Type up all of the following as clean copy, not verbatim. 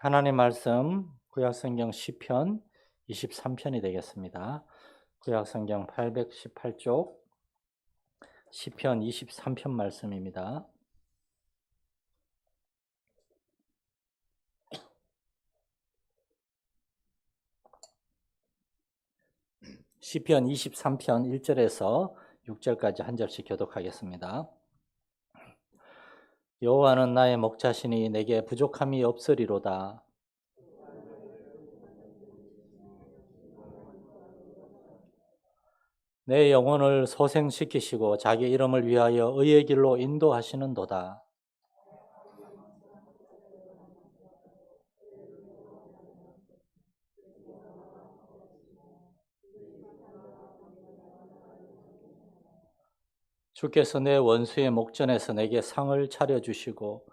하나님 말씀 구약성경 시편 23편이 되겠습니다. 구약성경 818쪽 시편 23편 말씀입니다. 시편 23편 1절에서 6절까지 한 절씩 교독하겠습니다. 여호와는 나의 목자시니 내게 부족함이 없으리로다. 내 영혼을 소생시키시고 자기 이름을 위하여 의의 길로 인도하시는도다. 주께서 내 원수의 목전에서 내게 상을 차려주시고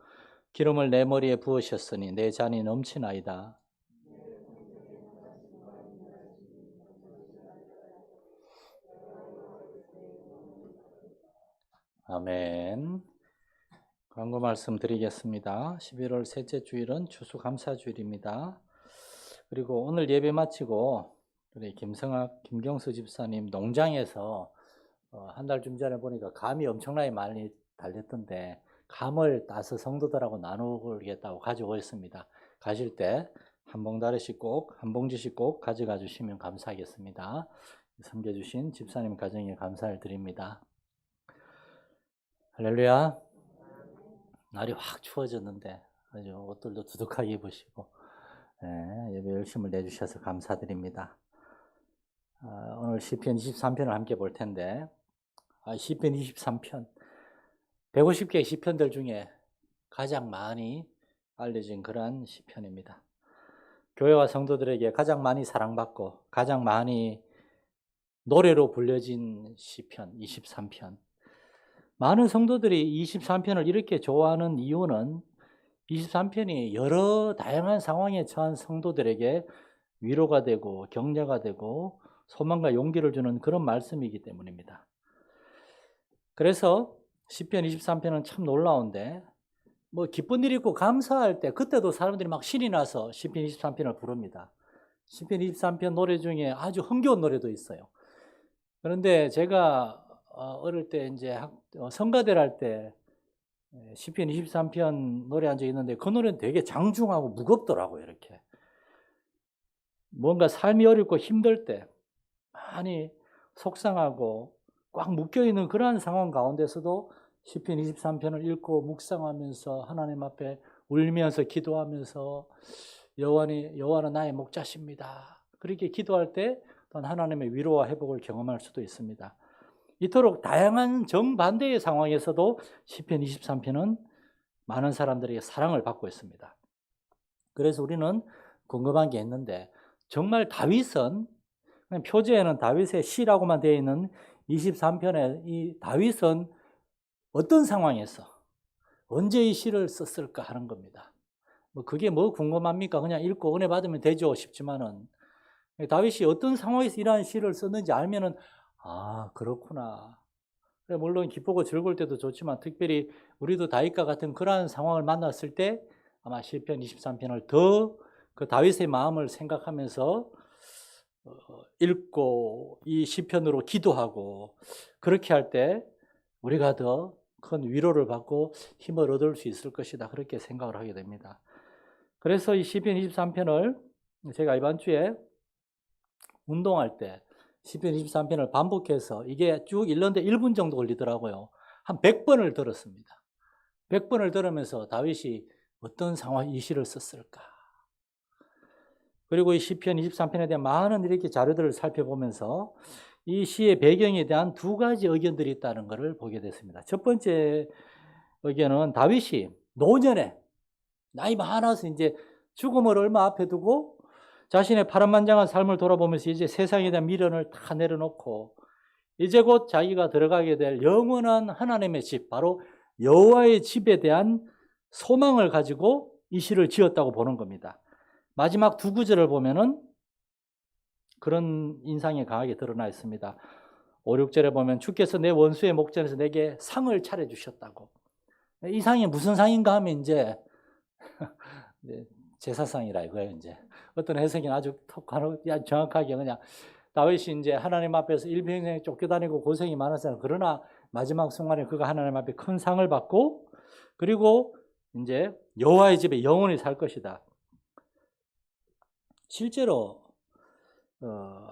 기름을 내 머리에 부으셨으니 내 잔이 넘치나이다. 아멘. 광고 말씀 드리겠습니다. 11월 셋째 주일은 추수감사주일입니다. 그리고 오늘 예배 마치고 우리 김경수 집사님 농장에서 한 달 좀 전에 보니까 감이 엄청나게 많이 달렸던데 감을 따서 성도들하고 나누겠다고 가져오셨습니다. 가실 때 한 봉지씩 꼭 가져가 주시면 감사하겠습니다. 섬겨주신 집사님 가정에 감사를 드립니다. 할렐루야. 날이 확 추워졌는데 아주 옷들도 두둑하게 입으시고 예배 열심을 내주셔서 감사드립니다. 오늘 시편 23편을 함께 볼 텐데 시편 23편 150개의 시편들 중에 가장 많이 알려진 그러한 시편입니다. 교회와 성도들에게 가장 많이 사랑받고 가장 많이 노래로 불려진 시편 23편. 많은 성도들이 23편을 이렇게 좋아하는 이유는 23편이 여러 다양한 상황에 처한 성도들에게 위로가 되고 격려가 되고 소망과 용기를 주는 그런 말씀이기 때문입니다. 그래서 시편 23편은 참 놀라운데 기쁜 일이 있고 감사할 때 그때도 사람들이 막 신이 나서 시편 23편을 부릅니다. 시편 23편 노래 중에 아주 흥겨운 노래도 있어요. 그런데 제가 어릴 때 이제 성가대를 할 때 시편 23편 노래한 적이 있는데 그 노래는 되게 장중하고 무겁더라고요. 이렇게 뭔가 삶이 어렵고 힘들 때 많이 속상하고 꽉 묶여있는 그러한 상황 가운데서도 시편 23편을 읽고 묵상하면서 하나님 앞에 울면서 기도하면서 여호와는 나의 목자십니다. 그렇게 기도할 때 하나님의 위로와 회복을 경험할 수도 있습니다. 이토록 다양한 정반대의 상황에서도 시편 23편은 많은 사람들에게 사랑을 받고 있습니다. 그래서 우리는 궁금한 게 있는데 정말 다윗은 표제에는 다윗의 시라고만 되어 있는 23편에 이 다윗은 어떤 상황에서 언제 이 시를 썼을까 하는 겁니다. 그게 궁금합니까? 그냥 읽고 은혜 받으면 되죠 싶지만은 다윗이 어떤 상황에서 이러한 시를 썼는지 알면은 그렇구나. 물론 기쁘고 즐거울 때도 좋지만 특별히 우리도 다윗과 같은 그러한 상황을 만났을 때 아마 시편 23편을 더 그 다윗의 마음을 생각하면서 읽고 이 시편으로 기도하고 그렇게 할 때 우리가 더 큰 위로를 받고 힘을 얻을 수 있을 것이다. 그렇게 생각을 하게 됩니다. 그래서 이 시편 23편을 제가 이번 주에 운동할 때 시편 23편을 반복해서 이게 쭉 읽는데 1분 정도 걸리더라고요. 한 100번을 들었습니다. 100번을 들으면서 다윗이 어떤 상황에 이 시를 썼을까. 그리고 이 시편 23편에 대한 많은 이렇게 자료들을 살펴보면서 이 시의 배경에 대한 두 가지 의견들이 있다는 것을 보게 됐습니다. 첫 번째 의견은 다윗이 노년에 나이 많아서 이제 죽음을 얼마 앞에 두고 자신의 파란만장한 삶을 돌아보면서 이제 세상에 대한 미련을 다 내려놓고 이제 곧 자기가 들어가게 될 영원한 하나님의 집, 바로 여호와의 집에 대한 소망을 가지고 이 시를 지었다고 보는 겁니다. 마지막 두 구절을 보면은 그런 인상이 강하게 드러나 있습니다. 5, 6절에 보면 주께서 내 원수의 목전에서 내게 상을 차려주셨다고. 이 상이 무슨 상인가 하면 이제 제사상이라 이거예요, 이제. 어떤 해석이 아주 정확하게 그냥 다윗이 이제 하나님 앞에서 일평생 쫓겨다니고 고생이 많았어요. 그러나 마지막 순간에 그가 하나님 앞에 큰 상을 받고 그리고 이제 여호와의 집에 영원히 살 것이다. 실제로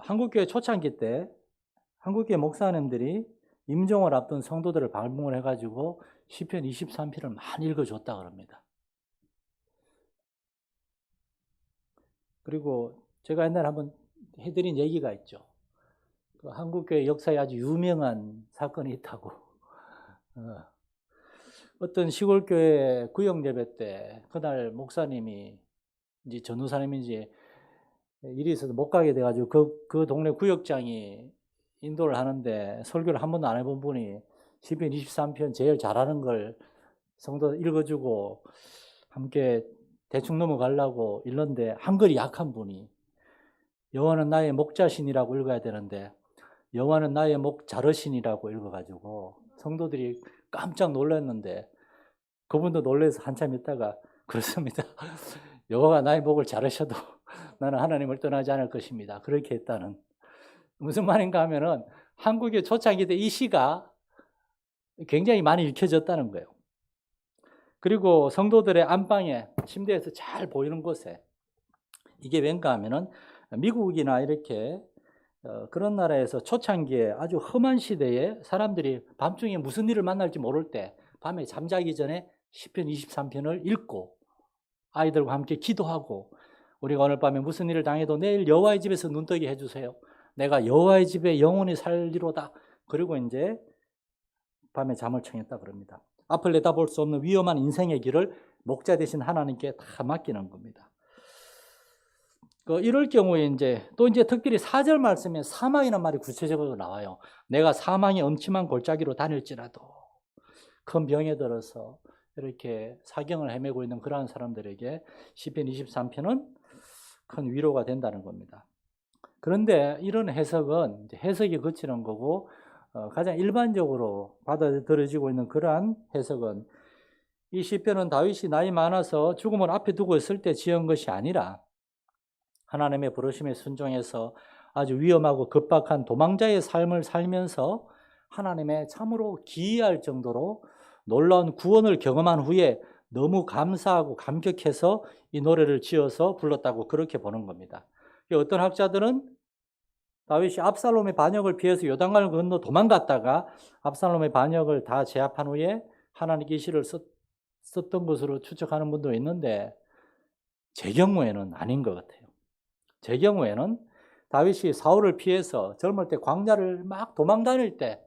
한국교회 초창기 때 한국교회 목사님들이 임종을 앞둔 성도들을 방문을 해가지고 시편 23편을 많이 읽어줬다 그럽니다. 그리고 제가 옛날에 한번 해드린 얘기가 있죠. 그 한국교회 역사에 아주 유명한 사건이 있다고. 어떤 시골교회 구역예배 때 그날 목사님이 이제 전도사님인지 일이 있어서 못 가게 돼가지고 그 동네 구역장이 인도를 하는데 설교를 한 번도 안 해본 분이 시편 23편 제일 잘하는 걸 성도 읽어주고 함께 대충 넘어가려고 읽는데 한글이 약한 분이 여호와는 나의 목자신이라고 읽어야 되는데 여호와는 나의 목자르신이라고 읽어가지고 성도들이 깜짝 놀랐는데 그분도 놀라서 한참 있다가 그렇습니다. 여호와가 나의 목을 자르셔도 나는 하나님을 떠나지 않을 것입니다. 그렇게 했다는. 무슨 말인가 하면은 한국의 초창기 때 이 시가 굉장히 많이 읽혀졌다는 거예요. 그리고 성도들의 안방에 침대에서 잘 보이는 곳에 이게 왠가 하면은 미국이나 이렇게 그런 나라에서 초창기에 아주 험한 시대에 사람들이 밤중에 무슨 일을 만날지 모를 때 밤에 잠자기 전에 시편 23편을 읽고 아이들과 함께 기도하고 우리가 오늘 밤에 무슨 일을 당해도 내일 여호와의 집에서 눈뜨게 해주세요. 내가 여호와의 집에 영원히 살리로다. 그리고 이제 밤에 잠을 청했다 그럽니다. 앞을 내다볼 수 없는 위험한 인생의 길을 목자 되신 하나님께 다 맡기는 겁니다. 이럴 경우에 이제 또 이제 특별히 4절 말씀에 사망이라는 말이 구체적으로 나와요. 내가 사망의 엄침한 골짜기로 다닐지라도 큰 병에 들어서 이렇게 사경을 헤매고 있는 그러한 사람들에게 시편 23편은 큰 위로가 된다는 겁니다. 그런데 이런 해석은 이제 해석이 그치는 거고 가장 일반적으로 받아들여지고 있는 그러한 해석은 이 시편은 다윗이 나이 많아서 죽음을 앞에 두고 있을 때 지은 것이 아니라 하나님의 부르심에 순종해서 아주 위험하고 급박한 도망자의 삶을 살면서 하나님의 참으로 기이할 정도로 놀라운 구원을 경험한 후에 너무 감사하고 감격해서 이 노래를 지어서 불렀다고 그렇게 보는 겁니다. 어떤 학자들은 다윗이 압살롬의 반역을 피해서 요단강을 건너 도망갔다가 압살롬의 반역을 다 제압한 후에 하나님께 이 시를 썼던 것으로 추측하는 분도 있는데 제 경우에는 아닌 것 같아요. 제 경우에는 다윗이 사울을 피해서 젊을 때 광야를 막 도망다닐 때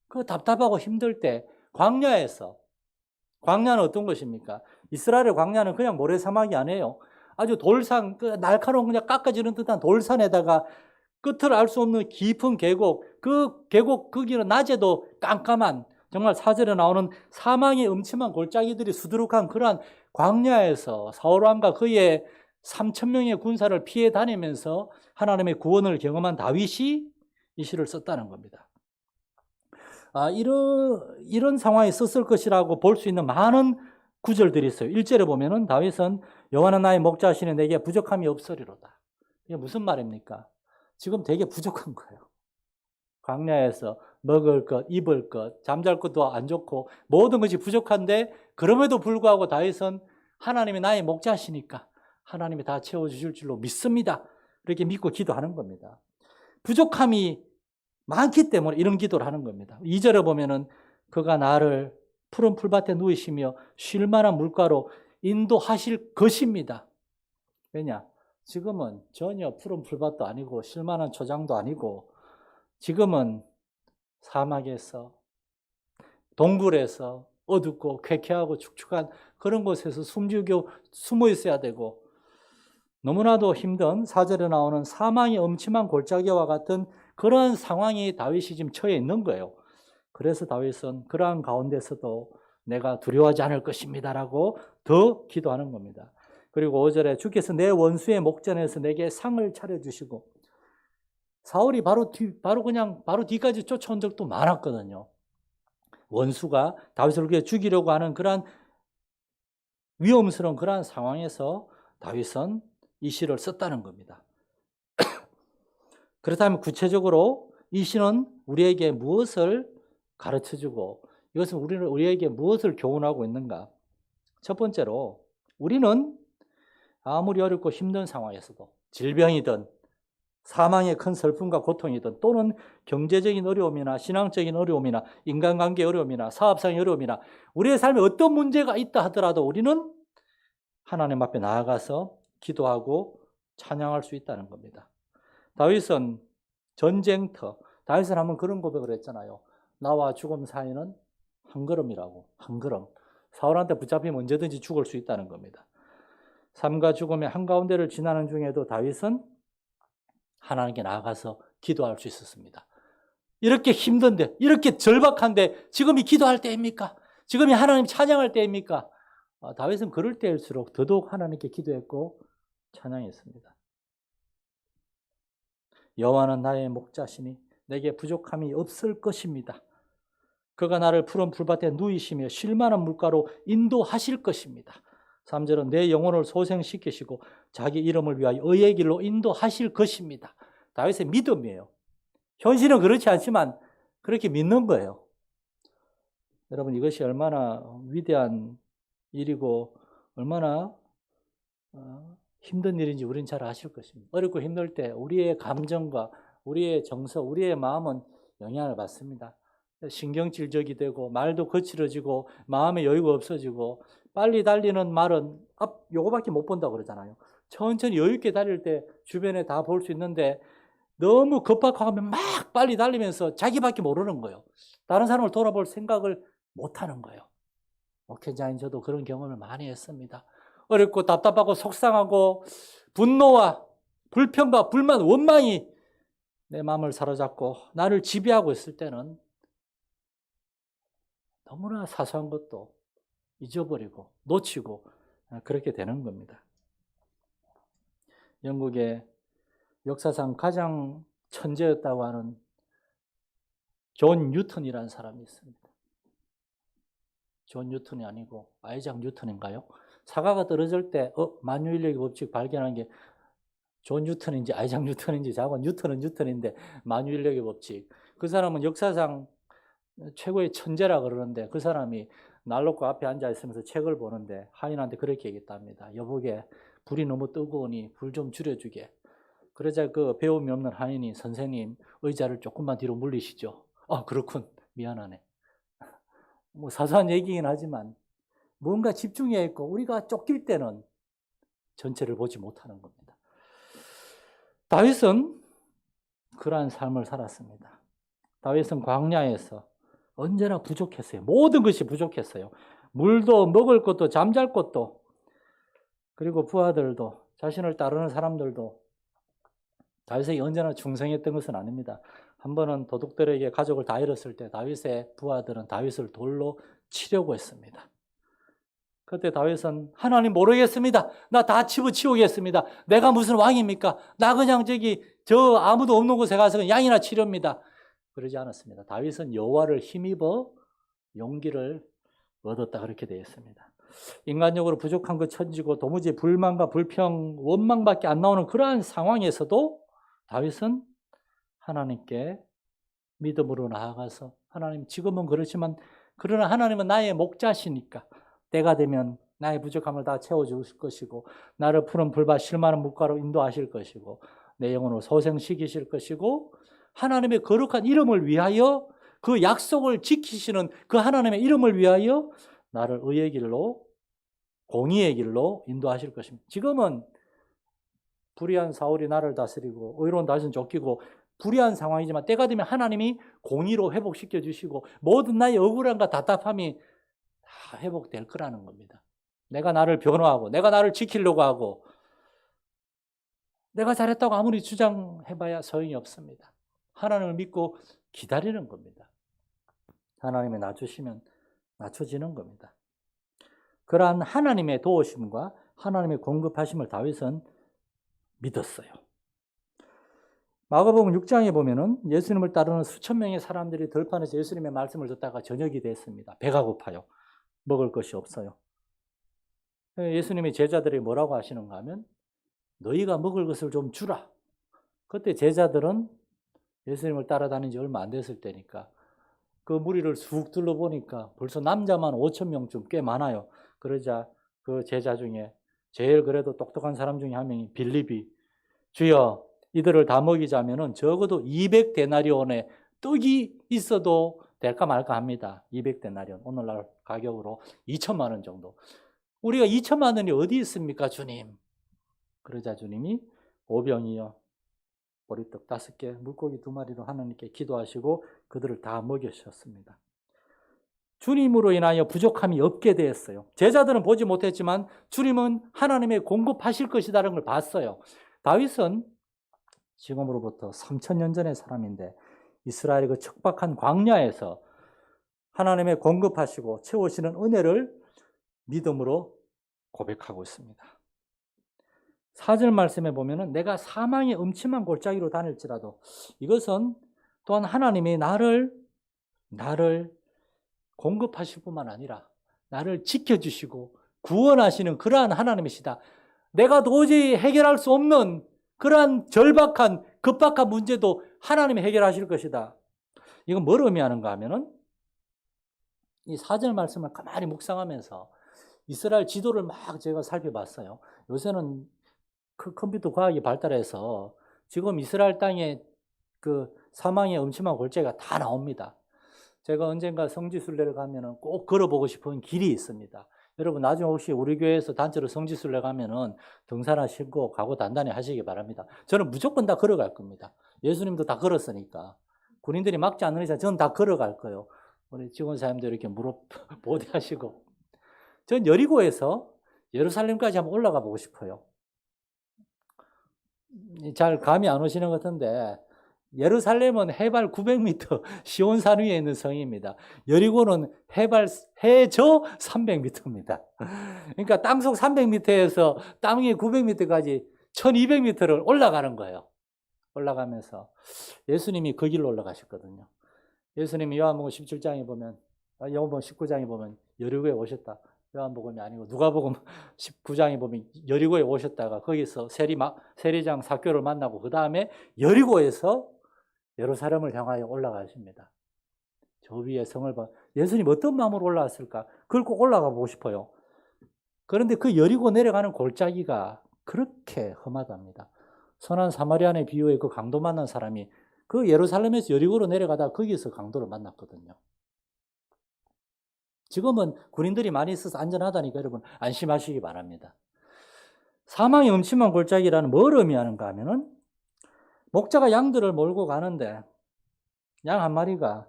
그 답답하고 힘들 때 광야에서 광야는 어떤 것입니까? 이스라엘의 광야는 그냥 모래사막이 아니에요. 아주 돌산, 날카로운 그냥 깎아지는 듯한 돌산에다가 끝을 알 수 없는 깊은 계곡, 그 계곡 거기는 낮에도 깜깜한 정말 4절에 나오는 사망의 음침한 골짜기들이 수두룩한 그러한 광야에서 사울왕과 그의 3,000명의 군사를 피해 다니면서 하나님의 구원을 경험한 다윗이 이 시를 썼다는 겁니다. 이런 상황에 썼을 것이라고 볼 수 있는 많은 구절들이 있어요. 1절에 보면은 다윗은 여호와는 나의 목자시니 내게 부족함이 없으리로다. 이게 무슨 말입니까? 지금 되게 부족한 거예요. 광야에서 먹을 것, 입을 것, 잠잘 것도 안 좋고 모든 것이 부족한데 그럼에도 불구하고 다윗은 하나님이 나의 목자시니까 하나님이 다 채워주실 줄로 믿습니다. 이렇게 믿고 기도하는 겁니다. 부족함이 많기 때문에 이런 기도를 하는 겁니다. 2절에 보면은 그가 나를 푸른 풀밭에 누이시며 쉴 만한 물가로 인도하실 것입니다. 왜냐? 지금은 전혀 푸른 풀밭도 아니고 쉴 만한 초장도 아니고 지금은 사막에서 동굴에서 어둡고 쾌쾌하고 축축한 그런 곳에서 숨지고 숨어 있어야 되고 너무나도 힘든 4절에 나오는 사망의 엄침한 골짜기와 같은 그런 상황이 다윗이 지금 처해 있는 거예요. 그래서 다윗은 그러한 가운데서도 내가 두려워하지 않을 것입니다라고 더 기도하는 겁니다. 그리고 5절에 주께서 내 원수의 목전에서 내게 상을 차려주시고 사울이 바로 뒤까지 쫓아온 적도 많았거든요. 원수가 다윗을 죽이려고 하는 그러한 위험스러운 그러한 상황에서 다윗은 이 시를 썼다는 겁니다. 그렇다면 구체적으로 이 시는 우리에게 무엇을 가르쳐주고 이것은 우리에게 무엇을 교훈하고 있는가? 첫 번째로 우리는 아무리 어렵고 힘든 상황에서도 질병이든 사망의 큰 슬픔과 고통이든 또는 경제적인 어려움이나 신앙적인 어려움이나 인간관계 어려움이나 사업상의 어려움이나 우리의 삶에 어떤 문제가 있다 하더라도 우리는 하나님 앞에 나아가서 기도하고 찬양할 수 있다는 겁니다. 다윗은 전쟁터, 다윗은 한번 그런 고백을 했잖아요. 나와 죽음 사이는 한 걸음이라고, 한 걸음. 사울한테 붙잡히면 언제든지 죽을 수 있다는 겁니다. 삶과 죽음의 한가운데를 지나는 중에도 다윗은 하나님께 나아가서 기도할 수 있었습니다. 이렇게 힘든데, 이렇게 절박한데 지금이 기도할 때입니까? 지금이 하나님 찬양할 때입니까? 다윗은 그럴 때일수록 더더욱 하나님께 기도했고 찬양했습니다. 여호와는 나의 목자시니 내게 부족함이 없을 것입니다. 그가 나를 푸른 풀밭에 누이시며 쉴만한 물가로 인도하실 것입니다. 3절은 내 영혼을 소생시키시고 자기 이름을 위하여 의의 길로 인도하실 것입니다. 다윗의 믿음이에요. 현실은 그렇지 않지만 그렇게 믿는 거예요. 여러분 이것이 얼마나 위대한 일이고 얼마나 힘든 일인지 우리는 잘 아실 것입니다. 어렵고 힘들 때 우리의 감정과 우리의 정서, 우리의 마음은 영향을 받습니다. 신경질적이 되고 말도 거칠어지고 마음의 여유가 없어지고 빨리 달리는 말은 요거밖에 못 본다고 그러잖아요. 천천히 여유 있게 달릴 때 주변에 다 볼 수 있는데 너무 급박하면 막 빨리 달리면서 자기밖에 모르는 거예요. 다른 사람을 돌아볼 생각을 못 하는 거예요. 목회자인 저도 그런 경험을 많이 했습니다. 어렵고 답답하고 속상하고 분노와 불평과 불만, 원망이 내 마음을 사로잡고 나를 지배하고 있을 때는 너무나 사소한 것도 잊어버리고 놓치고 그렇게 되는 겁니다. 영국의 역사상 가장 천재였다고 하는 존 뉴턴이라는 사람이 있습니다. 존 뉴턴이 아니고 아이작 뉴턴인가요? 사과가 떨어질 때 만유인력의 법칙 발견한 게 존 뉴턴인지 아이작 뉴턴인지 자고 뉴턴은 뉴턴인데 만유인력의 법칙. 그 사람은 역사상 최고의 천재라 그러는데 그 사람이 난로가 앞에 앉아 있으면서 책을 보는데 하인한테 그렇게 얘기했답니다. 여보게 불이 너무 뜨거우니 불 좀 줄여주게. 그러자 그 배움이 없는 하인이 선생님 의자를 조금만 뒤로 물리시죠. 그렇군. 미안하네. 뭐 사소한 얘기긴 하지만 뭔가 집중해야 했고 우리가 쫓길 때는 전체를 보지 못하는 겁니다. 다윗은 그러한 삶을 살았습니다. 다윗은 광야에서 언제나 부족했어요. 모든 것이 부족했어요. 물도 먹을 것도 잠잘 것도 그리고 부하들도 자신을 따르는 사람들도 다윗에게 언제나 충성했던 것은 아닙니다. 한 번은 도둑들에게 가족을 다 잃었을 때 다윗의 부하들은 다윗을 돌로 치려고 했습니다. 그때 다윗은 하나님 모르겠습니다. 나 다 치우겠습니다. 내가 무슨 왕입니까? 나 그냥 저 아무도 없는 곳에 가서 그냥 양이나 치렵니다. 그러지 않았습니다. 다윗은 여호와를 힘입어 용기를 얻었다 그렇게 되어 있습니다. 인간적으로 부족한 것 천지고 도무지 불만과 불평, 원망밖에 안 나오는 그러한 상황에서도 다윗은 하나님께 믿음으로 나아가서 하나님 지금은 그렇지만 그러나 하나님은 나의 목자시니까 때가 되면 나의 부족함을 다 채워주실 것이고 나를 푸른 풀밭 쉴만한 물가로 인도하실 것이고 내 영혼을 소생시키실 것이고 하나님의 거룩한 이름을 위하여 그 약속을 지키시는 그 하나님의 이름을 위하여 나를 의의 길로 공의의 길로 인도하실 것입니다. 지금은 불의한 사울이 나를 다스리고 의로운 다윗은 쫓기고 불의한 상황이지만 때가 되면 하나님이 공의로 회복시켜 주시고 모든 나의 억울함과 답답함이 다 회복될 거라는 겁니다. 내가 나를 변호하고 내가 나를 지키려고 하고 내가 잘했다고 아무리 주장해봐야 소용이 없습니다. 하나님을 믿고 기다리는 겁니다. 하나님이 낮추시면 낮춰지는 겁니다. 그러한 하나님의 도우심과 하나님의 공급하심을 다윗은 믿었어요. 마가복음 6장에 보면은 예수님을 따르는 수천 명의 사람들이 들판에서 예수님의 말씀을 듣다가 저녁이 됐습니다. 배가 고파요. 먹을 것이 없어요. 예수님의 제자들이 뭐라고 하시는가 하면 너희가 먹을 것을 좀 주라. 그때 제자들은 예수님을 따라다닌 지 얼마 안 됐을 때니까 그 무리를 쑥 둘러보니까 벌써 남자만 5천 명쯤 꽤 많아요. 그러자 그 제자 중에 제일 그래도 똑똑한 사람 중에 한 명이 빌립이 주여 이들을 다 먹이자면은 적어도 200데나리온의 떡이 있어도 될까 말까 합니다. 200데나리온 오늘날 가격으로 2천만 원 정도. 우리가 2천만 원이 어디 있습니까 주님? 그러자 주님이 오병이여 보리떡 5개 물고기 2마리로 하나님께 기도하시고 그들을 다 먹이셨습니다. 주님으로 인하여 부족함이 없게 되었어요. 제자들은 보지 못했지만 주님은 하나님의 공급하실 것이라는 걸 봤어요. 다윗은 지금으로부터 3,000년 전의 사람인데 이스라엘의 그 척박한 광야에서 하나님의 공급하시고 채우시는 은혜를 믿음으로 고백하고 있습니다. 4절 말씀에 보면은 내가 사망의 음침한 골짜기로 다닐지라도 이것은 또한 하나님이 나를 공급하실 뿐만 아니라 나를 지켜주시고 구원하시는 그러한 하나님이시다. 내가 도저히 해결할 수 없는 그러한 절박한 급박한 문제도 하나님이 해결하실 것이다. 이건 뭘 의미하는가 하면은 이 4절 말씀을 가만히 묵상하면서 이스라엘 지도를 막 제가 살펴봤어요. 요새는 컴퓨터 과학이 발달해서 지금 이스라엘 땅에 그 사망의 음침한 골짜기가 다 나옵니다. 제가 언젠가 성지순례를 가면은 꼭 걸어보고 싶은 길이 있습니다. 여러분 나중에 혹시 우리 교회에서 단체로 성지순례 가면은 등산하시고 가고 단단히 하시기 바랍니다. 저는 무조건 다 걸어갈 겁니다. 예수님도 다 걸었으니까. 군인들이 막지 않는 이상 저는 다 걸어갈 거예요. 우리 직원사님도 이렇게 무릎 보대하시고. 전 여리고에서 예루살렘까지 한번 올라가 보고 싶어요. 잘 감이 안 오시는 것 같은데 예루살렘은 해발 900m 시온산 위에 있는 성입니다. 여리고는 해저 300m입니다. 그러니까 땅속 300m에서 땅 위에 900m까지 1200m를 올라가는 거예요. 올라가면서 예수님이 그 길로 올라가셨거든요. 예수님이 요한복음 17장에 보면 요한복음 19장에 보면 여리고에 오셨다. 요한복음이 아니고 누가복음 19장에 보면 여리고에 오셨다가 거기서 세리장 삭교를 만나고 그 다음에 여리고에서 예루살렘을 향하여 올라가십니다. 저 위에 성을 봐. 예수님 어떤 마음으로 올라왔을까? 그걸 꼭 올라가 보고 싶어요. 그런데 그 여리고 내려가는 골짜기가 그렇게 험하답니다. 선한 사마리아인의 비유에 그 강도 만난 사람이 그 예루살렘에서 여리고로 내려가다 거기서 강도를 만났거든요. 지금은 군인들이 많이 있어서 안전하다니까 여러분 안심하시기 바랍니다. 사망의 음침한 골짜기라는 뭘 의미하는가 하면은 목자가 양들을 몰고 가는데 양 한 마리가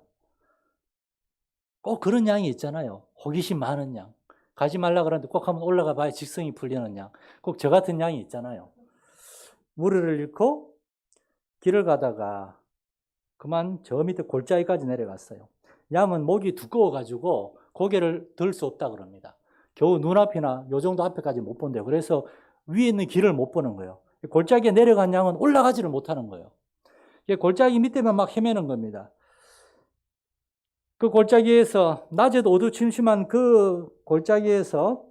꼭 그런 양이 있잖아요. 호기심 많은 양. 가지 말라 그러는데 꼭 한번 올라가 봐야 직성이 풀리는 양. 꼭 저 같은 양이 있잖아요. 무리를 잃고 길을 가다가 그만 저 밑에 골짜기까지 내려갔어요. 양은 목이 두꺼워가지고 고개를 들 수 없다 그럽니다. 겨우 눈앞이나 요 정도 앞에까지 못 본대요. 그래서 위에 있는 길을 못 보는 거예요. 골짜기에 내려간 양은 올라가지를 못하는 거예요. 골짜기 밑에만 막 헤매는 겁니다. 그 골짜기에서 낮에도 어두침침한 그 골짜기에서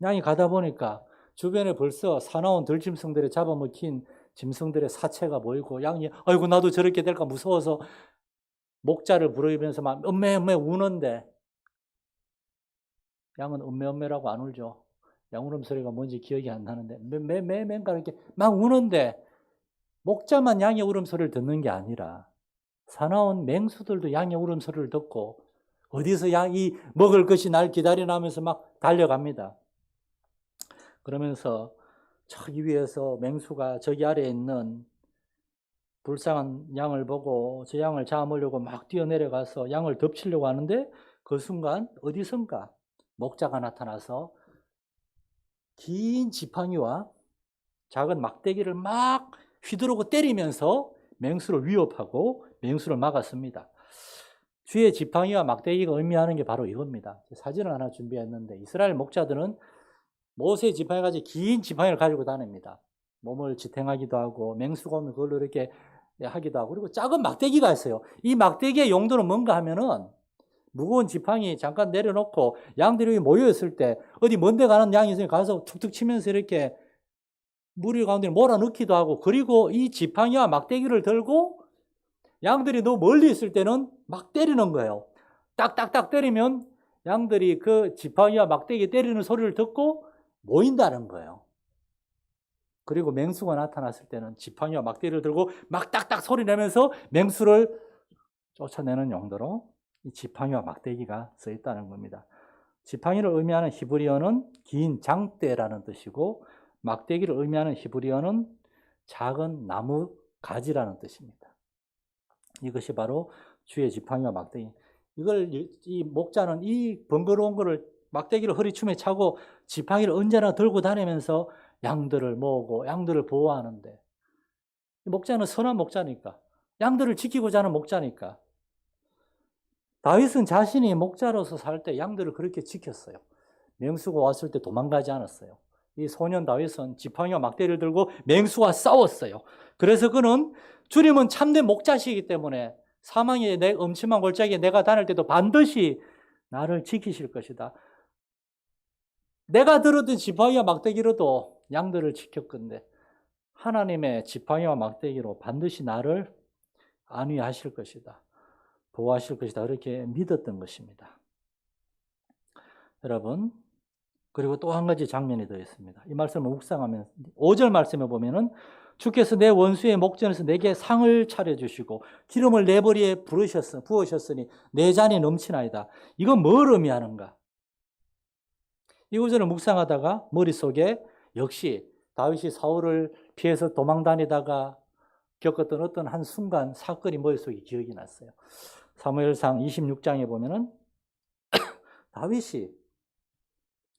양이 가다 보니까 주변에 벌써 사나운 들짐승들에 잡아먹힌 짐승들의 사체가 보이고 양이 아이고 나도 저렇게 될까 무서워서 목자를 부르면서 막 음매음매 우는데 양은 음매음매라고 안 울죠. 양 울음소리가 뭔지 기억이 안 나는데 매매매가 이렇게 막 우는데 목자만 양의 울음소리를 듣는 게 아니라 사나운 맹수들도 양의 울음소리를 듣고 어디서 양이 먹을 것이 날 기다리나 하면서 막 달려갑니다. 그러면서 저기 위에서 맹수가 저기 아래에 있는 불쌍한 양을 보고 저 양을 잡으려고 막 뛰어내려가서 양을 덮치려고 하는데 그 순간 어디선가 목자가 나타나서 긴 지팡이와 작은 막대기를 막 휘두르고 때리면서 맹수를 위협하고 맹수를 막았습니다. 주의 지팡이와 막대기가 의미하는 게 바로 이겁니다. 사진을 하나 준비했는데 이스라엘 목자들은 모세의 지팡이같이 긴 지팡이를 가지고 다닙니다. 몸을 지탱하기도 하고 맹수가 오면 그걸로 이렇게 하기도 하고 그리고 작은 막대기가 있어요. 이 막대기의 용도는 뭔가 하면은 무거운 지팡이 잠깐 내려놓고 양들이 모여있을 때 어디 먼데 가는 양이 있으면 가서 툭툭 치면서 이렇게 무리 가운데 몰아넣기도 하고, 그리고 이 지팡이와 막대기를 들고 양들이 너무 멀리 있을 때는 막 때리는 거예요. 딱딱딱 때리면 양들이 그 지팡이와 막대기 때리는 소리를 듣고 모인다는 거예요. 그리고 맹수가 나타났을 때는 지팡이와 막대기를 들고 막 딱딱 소리 내면서 맹수를 쫓아내는 용도로 이 지팡이와 막대기가 써 있다는 겁니다. 지팡이를 의미하는 히브리어는 긴 장대라는 뜻이고, 막대기를 의미하는 히브리어는 작은 나무 가지라는 뜻입니다. 이것이 바로 주의 지팡이와 막대기. 이 목자는 이 번거로운 거를, 막대기를 허리춤에 차고 지팡이를 언제나 들고 다니면서 양들을 모으고 양들을 보호하는데, 목자는 선한 목자니까, 양들을 지키고자 하는 목자니까, 다윗은 자신이 목자로서 살 때 양들을 그렇게 지켰어요. 맹수가 왔을 때 도망가지 않았어요. 이 소년 다윗은 지팡이와 막대기를 들고 맹수와 싸웠어요. 그래서 그는 주님은 참된 목자시기 때문에 사망의 내 음침한 골짜기에 내가 다닐 때도 반드시 나를 지키실 것이다. 내가 들었던 지팡이와 막대기로도 양들을 지켰건데 하나님의 지팡이와 막대기로 반드시 나를 안위하실 것이다, 보호하실 것이다, 그렇게 믿었던 것입니다. 여러분, 그리고 또 한 가지 장면이 더 있습니다. 이 말씀을 묵상하면 5절 말씀에 보면은 주께서 내 원수의 목전에서 내게 상을 차려주시고 기름을 내 머리에 부으셨으니 내 잔이 넘치나이다. 이건 뭘 의미하는가? 이 구절을 묵상하다가 머릿속에 역시 다윗이 사울을 피해서 도망다니다가 겪었던 어떤 한 순간 사건이 머릿속에 기억이 났어요. 사무엘상 26장에 보면은 다윗이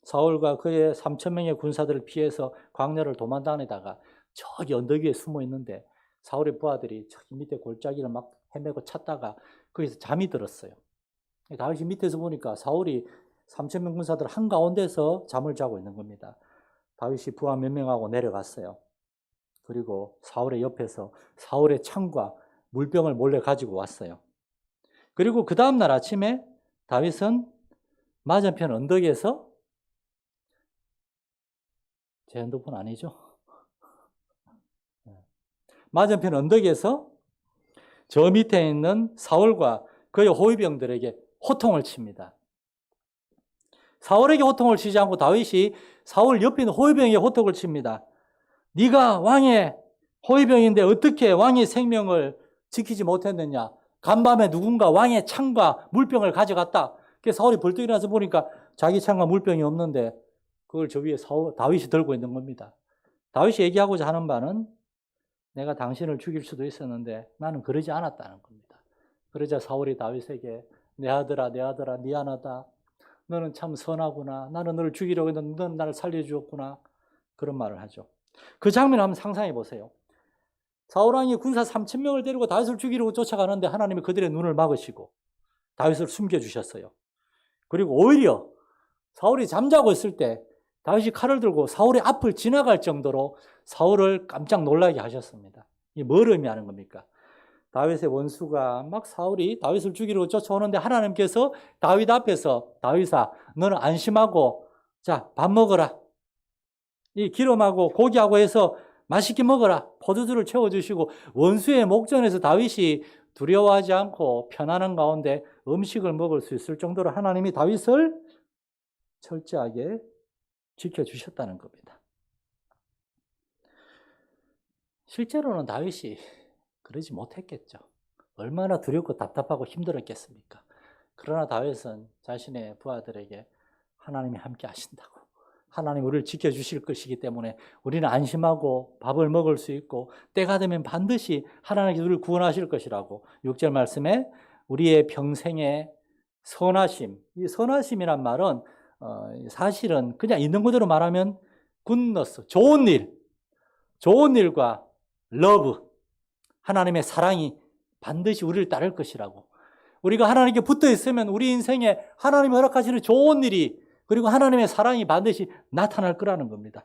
사울과 그의 3,000명의 군사들을 피해서 광야를 도망다니다가 저기 언덕 위에 숨어 있는데 사울의 부하들이 저기 밑에 골짜기를 막 헤매고 찾다가 거기서 잠이 들었어요. 다윗이 밑에서 보니까 사울이 3,000명 군사들 한가운데서 잠을 자고 있는 겁니다. 다윗이 부하 몇 명하고 내려갔어요. 그리고 사울의 옆에서 사울의 창과 물병을 몰래 가지고 왔어요. 그리고 그 다음날 아침에 다윗은 맞은편 언덕에서, 제 핸드폰 아니죠? 맞은편 언덕에서 저 밑에 있는 사울과 그의 호위병들에게 호통을 칩니다. 사울에게 호통을 치지 않고 다윗이 사울 옆에 있는 호위병에게 호통을 칩니다. 네가 왕의 호위병인데 어떻게 왕의 생명을 지키지 못했느냐? 간밤에 누군가 왕의 창과 물병을 가져갔다. 그래서 사울이 벌떡 일어나서 보니까 자기 창과 물병이 없는데 그걸 저 위에 다윗이 들고 있는 겁니다. 다윗이 얘기하고자 하는 바는 내가 당신을 죽일 수도 있었는데 나는 그러지 않았다는 겁니다. 그러자 사울이 다윗에게 내 아들아 미안하다. 너는 참 선하구나. 나는 너를 죽이려고 했는데 너는 나를 살려주었구나. 그런 말을 하죠. 그 장면을 한번 상상해 보세요. 사울왕이 군사 3,000명을 데리고 다윗을 죽이려고 쫓아가는데 하나님이 그들의 눈을 막으시고 다윗을 숨겨주셨어요. 그리고 오히려 사울이 잠자고 있을 때 다윗이 칼을 들고 사울의 앞을 지나갈 정도로 사울을 깜짝 놀라게 하셨습니다. 이게 뭘 의미하는 겁니까? 다윗의 원수가 막 사울이 다윗을 죽이려고 쫓아오는데 하나님께서 다윗 앞에서 다윗아 너는 안심하고 자, 밥 먹어라. 이 기름하고 고기하고 해서 맛있게 먹어라. 포도주를 채워주시고 원수의 목전에서 다윗이 두려워하지 않고 편안한 가운데 음식을 먹을 수 있을 정도로 하나님이 다윗을 철저하게 지켜주셨다는 겁니다. 실제로는 다윗이 그러지 못했겠죠. 얼마나 두렵고 답답하고 힘들었겠습니까? 그러나 다윗은 자신의 부하들에게 하나님이 함께 하신다고, 하나님 우리를 지켜주실 것이기 때문에 우리는 안심하고 밥을 먹을 수 있고 때가 되면 반드시 하나님께서 우리를 구원하실 것이라고 6절 말씀에 우리의 평생의 선하심, 이 선하심이란 말은 사실은 그냥 있는 그대로 말하면 굿너스, 좋은 일과 러브, 하나님의 사랑이 반드시 우리를 따를 것이라고, 우리가 하나님께 붙어 있으면 우리 인생에 하나님이 허락하시는 좋은 일이 그리고 하나님의 사랑이 반드시 나타날 거라는 겁니다.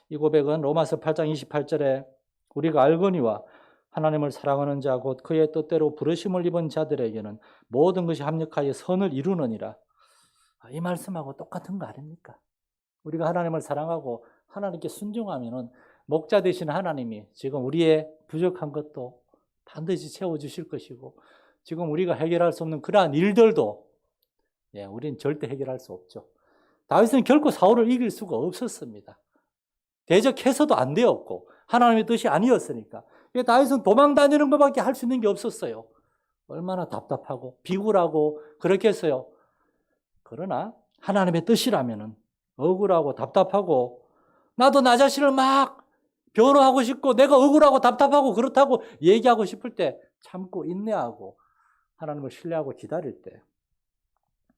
이 고백은 로마서 8장 28절에 우리가 알거니와 하나님을 사랑하는 자 곧 그의 뜻대로 부르심을 입은 자들에게는 모든 것이 합력하여 선을 이루느니라. 이 말씀하고 똑같은 거 아닙니까? 우리가 하나님을 사랑하고 하나님께 순종하면은 목자 되시는 하나님이 지금 우리의 부족한 것도 반드시 채워주실 것이고, 지금 우리가 해결할 수 없는 그러한 일들도 우리는 절대 해결할 수 없죠. 다윗은 결코 사울을 이길 수가 없었습니다. 대적해서도 안 되었고 하나님의 뜻이 아니었으니까. 다윗은 도망 다니는 것밖에 할 수 있는 게 없었어요. 얼마나 답답하고 비굴하고 그렇게 했어요. 그러나 하나님의 뜻이라면은 억울하고 답답하고 나도 나 자신을 막 변호하고 싶고 내가 억울하고 답답하고 그렇다고 얘기하고 싶을 때 참고 인내하고 하나님을 신뢰하고 기다릴 때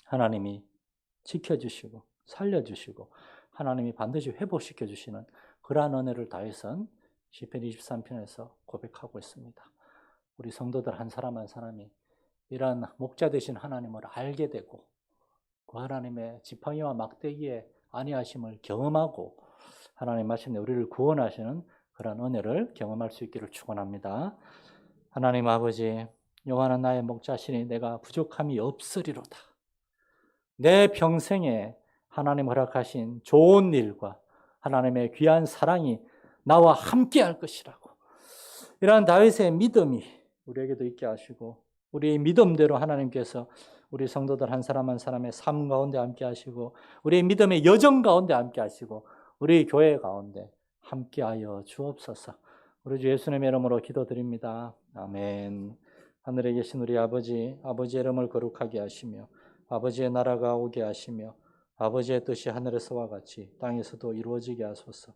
하나님이 지켜주시고 살려주시고 하나님이 반드시 회복시켜 주시는 그러한 은혜를 다윗은 시편 23편에서 고백하고 있습니다. 우리 성도들 한 사람 한 사람이 이러한 목자 되신 하나님을 알게 되고 그 하나님의 지팡이와 막대기의 안위하심을 경험하고 하나님 마침내 우리를 구원하시는 그런 은혜를 경험할 수 있기를 축원합니다. 하나님 아버지, 여호와는 나의 목자시니 내가 부족함이 없으리로다. 내 평생에 하나님 허락하신 좋은 일과 하나님의 귀한 사랑이 나와 함께할 것이라고, 이러한 다윗의 믿음이 우리에게도 있게 하시고 우리의 믿음대로 하나님께서 우리 성도들 한 사람 한 사람의 삶 가운데 함께 하시고 우리의 믿음의 여정 가운데 함께 하시고 우리 교회 가운데 함께하여 주옵소서. 우리 주 예수님의 이름으로 기도드립니다. 아멘. 하늘에 계신 우리 아버지, 아버지의 이름을 거룩하게 하시며 아버지의 나라가 오게 하시며 아버지의 뜻이 하늘에서와 같이 땅에서도 이루어지게 하소서.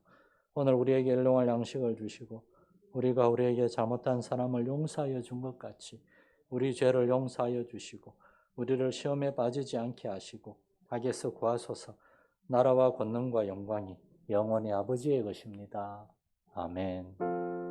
오늘 우리에게 일용할 양식을 주시고 우리가 우리에게 잘못한 사람을 용서하여 준 것 같이 우리 죄를 용서하여 주시고 우리를 시험에 빠지지 않게 하시고 악에서 구하소서. 나라와 권능과 영광이 영원히 아버지의 것입니다. 아멘.